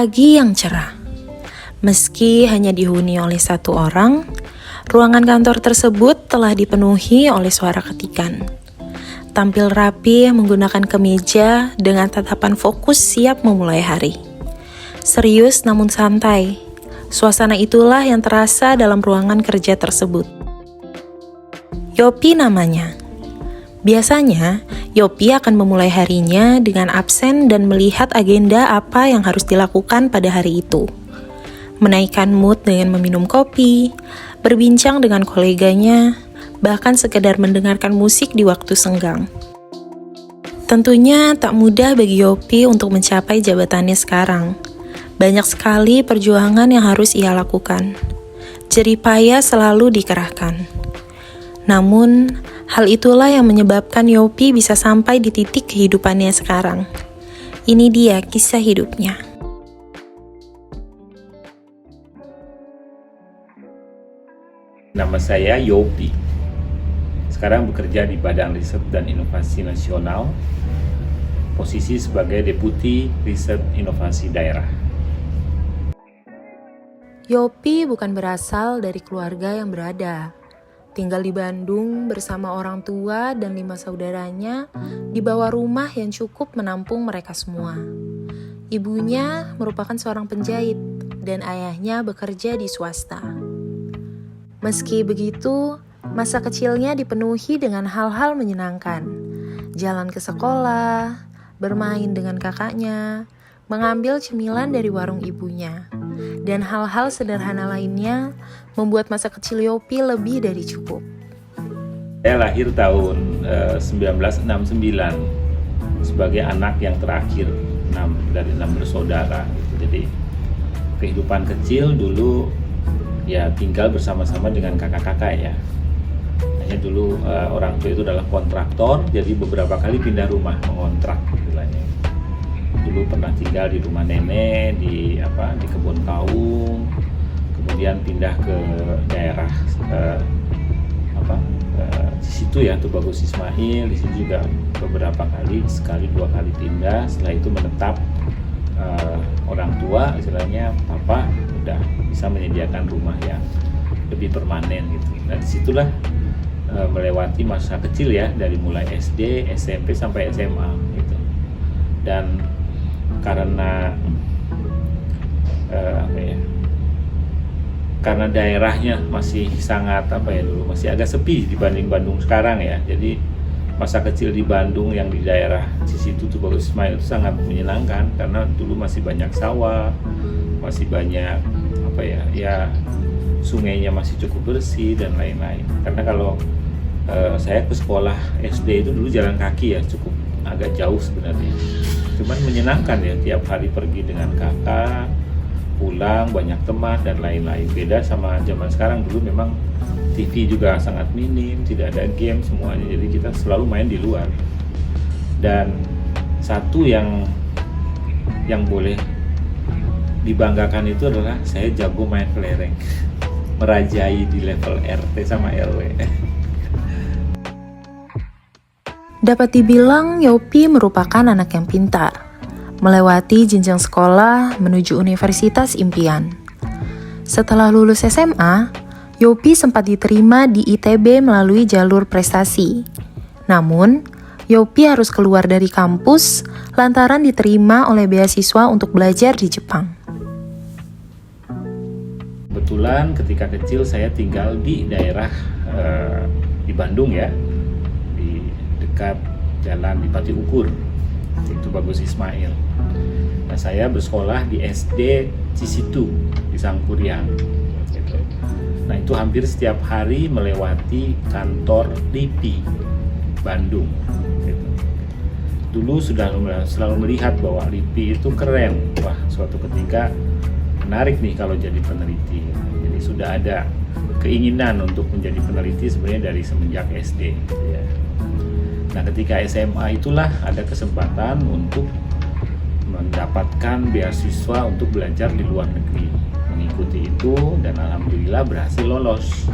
Pagi yang cerah. Meski hanya dihuni oleh satu orang, ruangan kantor tersebut telah dipenuhi oleh suara ketikan. Tampil rapi menggunakan kemeja dengan tatapan fokus siap memulai hari. Serius namun santai, suasana itulah yang terasa dalam ruangan kerja tersebut. Yopi namanya. Biasanya, Yopi akan memulai harinya dengan absen dan melihat agenda apa yang harus dilakukan pada hari itu. Menaikkan mood dengan meminum kopi, berbincang dengan koleganya, bahkan sekedar mendengarkan musik di waktu senggang. Tentunya tak mudah bagi Yopi untuk mencapai jabatannya sekarang. Banyak sekali perjuangan yang harus ia lakukan. Jerih payah selalu dikerahkan. Namun, hal itulah yang menyebabkan Yopi bisa sampai di titik kehidupannya sekarang. Ini dia kisah hidupnya. Nama saya Yopi. Sekarang bekerja di Badan Riset dan Inovasi Nasional, posisi sebagai Deputi Riset Inovasi Daerah. Yopi bukan berasal dari keluarga yang berada. Tinggal di Bandung bersama orang tua dan 5 saudaranya di bawah rumah yang cukup menampung mereka semua. Ibunya merupakan seorang penjahit dan ayahnya bekerja di swasta. Meski begitu, masa kecilnya dipenuhi dengan hal-hal menyenangkan. Jalan ke sekolah, bermain dengan kakaknya, mengambil cemilan dari warung ibunya, dan hal-hal sederhana lainnya membuat masa kecil Yopi lebih dari cukup. Saya lahir tahun 1969 sebagai anak yang terakhir dari 6 bersaudara. Jadi kehidupan kecil dulu ya tinggal bersama-sama dengan kakak-kakak ya. Hanya dulu orang tua itu adalah kontraktor, jadi beberapa kali pindah rumah mengontrak istilahnya. Dulu pernah tinggal di rumah nenek di Kebun Kaung, kemudian pindah ke daerah di situ ya, Tubagus Ismail. Di situ juga beberapa kali, sekali 2 kali pindah. Setelah itu menetap orang tua, istilahnya papa udah bisa menyediakan rumah yang lebih permanen gitu. Nah disitulah melewati masa kecil ya, dari mulai SD, SMP sampai SMA gitu. Dan karena karena daerahnya masih sangat dulu masih agak sepi dibanding Bandung sekarang ya. Jadi masa kecil di Bandung yang di daerah situ Tubagus Ismail itu sangat menyenangkan karena dulu masih banyak sawah, masih banyak sungainya masih cukup bersih dan lain-lain. Karena kalau saya ke sekolah SD itu dulu jalan kaki ya, cukup agak jauh sebenarnya. Cuman menyenangkan ya, tiap hari pergi dengan kakak, pulang banyak teman dan lain-lain. Beda sama zaman sekarang, dulu memang TV juga sangat minim, tidak ada game semuanya, jadi kita selalu main di luar. Dan satu yang boleh dibanggakan itu adalah saya jago main kelereng, merajai di level RT sama RW. Dapat dibilang Yopi merupakan anak yang pintar, melewati jenjang sekolah menuju universitas impian. Setelah lulus SMA, Yopi sempat diterima di ITB melalui jalur prestasi. Namun, Yopi harus keluar dari kampus lantaran diterima oleh beasiswa untuk belajar di Jepang. Kebetulan ketika kecil saya tinggal di daerah di Bandung ya, di dekat jalan di Pati Ukur, itu Bagus Ismail. Nah, saya bersekolah di SD Cisitu di Sangkuriang. Gitu. Nah, itu hampir setiap hari melewati kantor LIPI Bandung. Gitu. Dulu sudah selalu melihat bahwa LIPI itu keren. Wah, suatu ketika menarik nih kalau jadi peneliti. Jadi sudah ada keinginan untuk menjadi peneliti sebenarnya dari semenjak SD. Gitu ya. Nah, ketika SMA itulah ada kesempatan untuk mendapatkan beasiswa untuk belajar di luar negeri. Mengikuti itu dan alhamdulillah berhasil lolos.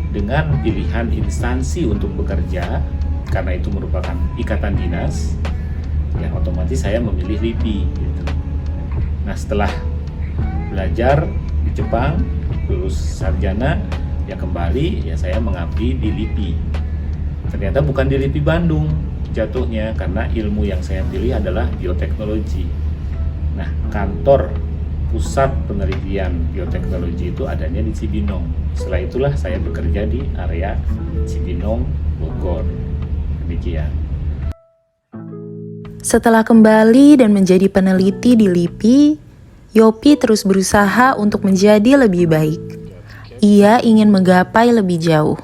Dengan pilihan instansi untuk bekerja, karena itu merupakan ikatan dinas, ya otomatis saya memilih LIPI gitu. Nah, setelah belajar di Jepang, lulus sarjana, ya kembali ya saya mengabdi di LIPI. Ternyata bukan di LIPI Bandung jatuhnya, karena ilmu yang saya pilih adalah bioteknologi. Nah, kantor pusat penelitian bioteknologi itu adanya di Cibinong. Setelah itulah saya bekerja di area Cibinong, Bogor. Demikian. Setelah kembali dan menjadi peneliti di LIPI, Yopi terus berusaha untuk menjadi lebih baik. Ia ingin menggapai lebih jauh.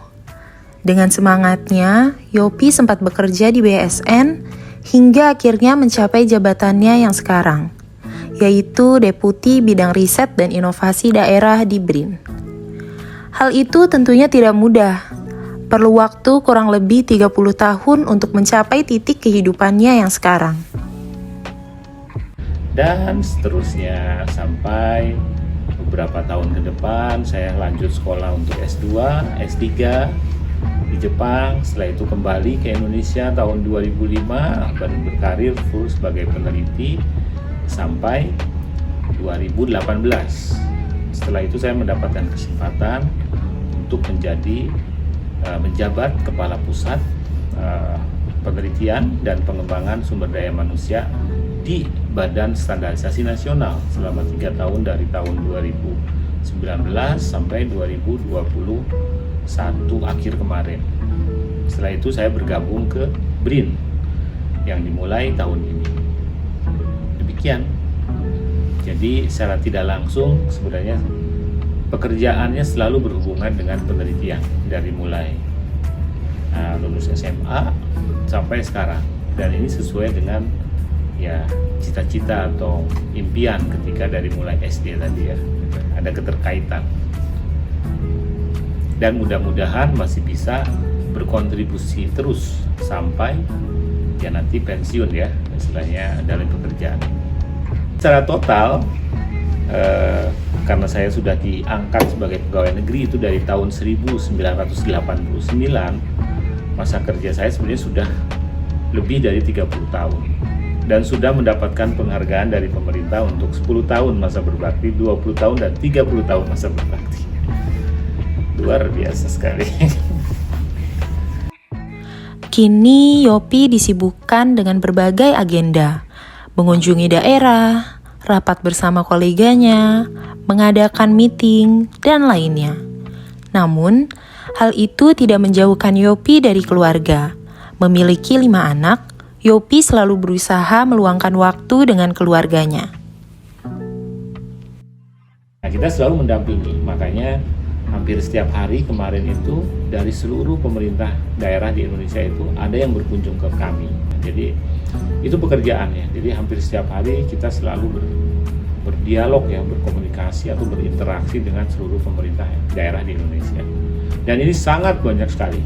Dengan semangatnya, Yopi sempat bekerja di BSN hingga akhirnya mencapai jabatannya yang sekarang, yaitu Deputi Bidang Riset dan Inovasi Daerah di BRIN. Hal itu tentunya tidak mudah. Perlu waktu kurang lebih 30 tahun untuk mencapai titik kehidupannya yang sekarang. Dan seterusnya sampai beberapa tahun ke depan saya lanjut sekolah untuk S2, S3 di Jepang. Setelah itu kembali ke Indonesia tahun 2005 dan berkarir full sebagai peneliti sampai 2018. Setelah itu saya mendapatkan kesempatan untuk menjabat Kepala Pusat Penelitian dan Pengembangan Sumber Daya Manusia di Badan Standarisasi Nasional selama 3 tahun dari tahun 2019 sampai 2021 akhir kemarin. Setelah itu saya bergabung ke BRIN yang dimulai tahun ini. Demikian. Jadi secara tidak langsung sebenarnya pekerjaannya selalu berhubungan dengan penelitian dari mulai lulus SMA sampai sekarang, dan ini sesuai dengan ya cita-cita atau impian ketika dari mulai SD tadi ya, ada keterkaitan, dan mudah-mudahan masih bisa berkontribusi terus sampai ya nanti pensiun ya istilahnya dalam pekerjaan. Secara total karena saya sudah diangkat sebagai pegawai negeri itu dari tahun 1989, masa kerja saya sebenarnya sudah lebih dari 30 tahun dan sudah mendapatkan penghargaan dari pemerintah untuk 10 tahun masa berbakti, 20 tahun dan 30 tahun masa berbakti. Luar biasa sekali. Kini Yopi disibukkan dengan berbagai agenda, mengunjungi daerah, rapat bersama koleganya, mengadakan meeting, dan lainnya. Namun, hal itu tidak menjauhkan Yopi dari keluarga. Memiliki 5 anak, Yopi selalu berusaha meluangkan waktu dengan keluarganya. Nah, kita selalu mendampingi, makanya hampir setiap hari kemarin itu dari seluruh pemerintah daerah di Indonesia itu ada yang berkunjung ke kami. Jadi itu pekerjaannya. Jadi hampir setiap hari kita selalu berdialog ya, berkomunikasi atau berinteraksi dengan seluruh pemerintah daerah di Indonesia. Dan ini sangat banyak sekali.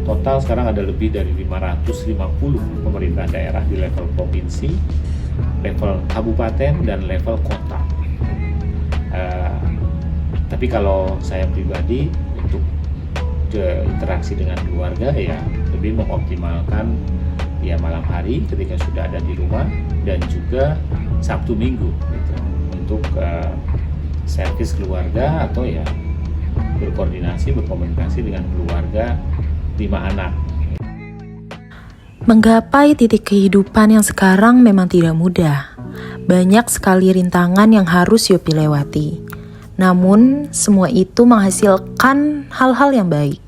Total sekarang ada lebih dari 550 pemerintah daerah di level provinsi, level kabupaten, dan level kota. Tapi kalau saya pribadi untuk interaksi dengan keluarga ya lebih mengoptimalkan ya malam hari ketika sudah ada di rumah, dan juga Sabtu Minggu gitu, untuk servis keluarga atau ya berkomunikasi dengan keluarga 5 anak. Menggapai titik kehidupan yang sekarang memang tidak mudah. Banyak sekali rintangan yang harus Yopi lewati. Namun, semua itu menghasilkan hal-hal yang baik.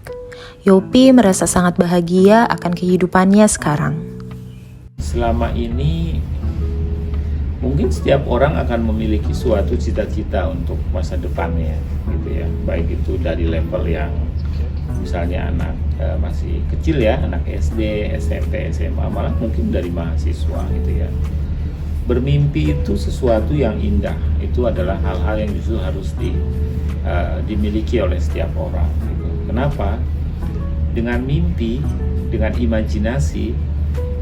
Yopi merasa sangat bahagia akan kehidupannya sekarang. Selama ini, mungkin setiap orang akan memiliki suatu cita-cita untuk masa depannya, gitu ya. Baik itu dari level yang misalnya anak masih kecil ya, anak SD, SMP, SMA, malah mungkin dari mahasiswa gitu ya. Bermimpi itu sesuatu yang indah, itu adalah hal-hal yang justru harus dimiliki oleh setiap orang gitu. Kenapa? Dengan mimpi, dengan imajinasi,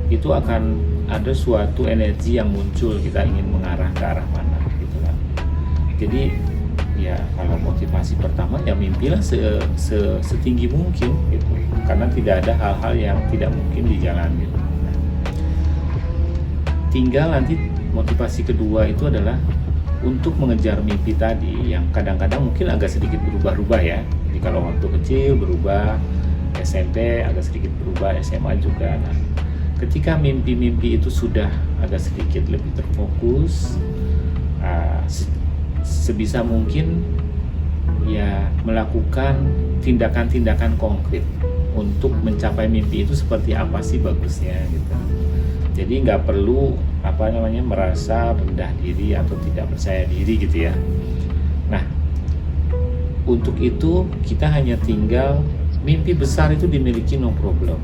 itu akan ada suatu energi yang muncul, kita ingin mengarah ke arah mana gitu kan. Jadi ya kalau motivasi pertama ya mimpilah setinggi mungkin gitu, karena tidak ada hal-hal yang tidak mungkin dijalani. Tinggal nanti motivasi kedua itu adalah untuk mengejar mimpi tadi yang kadang-kadang mungkin agak sedikit berubah-ubah ya. Jadi kalau waktu kecil berubah, SMP agak sedikit berubah, SMA juga. Nah, ketika mimpi-mimpi itu sudah agak sedikit lebih terfokus, sebisa mungkin ya melakukan tindakan-tindakan konkret untuk mencapai mimpi itu seperti apa sih bagusnya gitu. Jadi nggak perlu merasa rendah diri atau tidak percaya diri gitu ya. Nah, untuk itu kita hanya tinggal mimpi besar itu dimiliki no problem.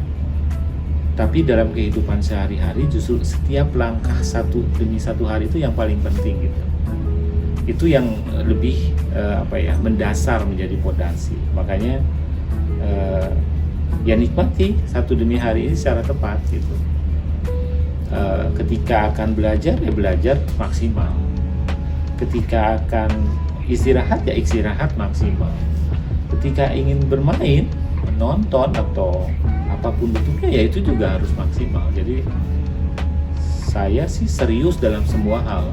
Tapi dalam kehidupan sehari-hari justru setiap langkah satu demi satu hari itu yang paling penting gitu. Itu yang lebih mendasar menjadi fondasi. Makanya ya nikmati satu demi hari ini secara tepat gitu. Ketika akan belajar ya belajar maksimal, ketika akan istirahat ya istirahat maksimal, ketika ingin bermain, menonton atau apapun bentuknya ya itu juga harus maksimal. Jadi saya sih serius dalam semua hal.